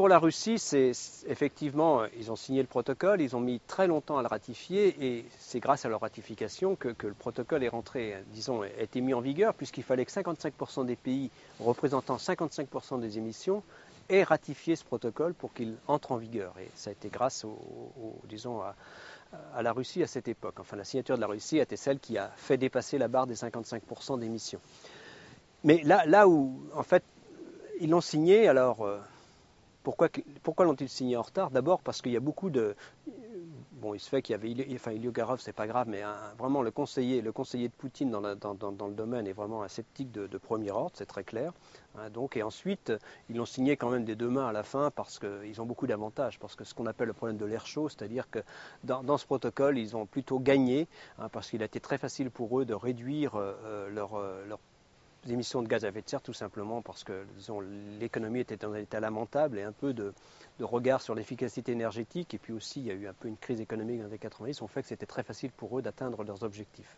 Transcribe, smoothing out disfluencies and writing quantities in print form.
pour la Russie, effectivement, ils ont signé le protocole, ils ont mis très longtemps à le ratifier et c'est grâce à leur ratification que le protocole est rentré, disons, a été mis en vigueur puisqu'il fallait que 55% des pays représentant 55% des émissions aient ratifié ce protocole pour qu'il entre en vigueur. Et ça a été grâce, disons, à la Russie à cette époque. Enfin, la signature de la Russie a été celle qui a fait dépasser la barre des 55% d'émissions. Mais là où, en fait, ils l'ont signé, alors pourquoi l'ont-ils signé en retard? D'abord parce qu'il y a beaucoup de... Bon, il se fait qu'il y avait... Enfin, Iliogarov, c'est pas grave, mais vraiment le conseiller de Poutine dans le domaine est vraiment un sceptique de premier ordre, c'est très clair. Donc, et ensuite, ils l'ont signé quand même des deux mains à la fin parce qu'ils ont beaucoup d'avantages. Parce que ce qu'on appelle le problème de l'air chaud, c'est-à-dire que dans ce protocole, ils ont plutôt gagné, parce qu'il a été très facile pour eux de réduire leur émissions de gaz à effet de serre, tout simplement parce que l'économie était dans un état lamentable et un peu de regard sur l'efficacité énergétique. Et puis aussi, il y a eu un peu une crise économique dans les années 90, ont fait que c'était très facile pour eux d'atteindre leurs objectifs.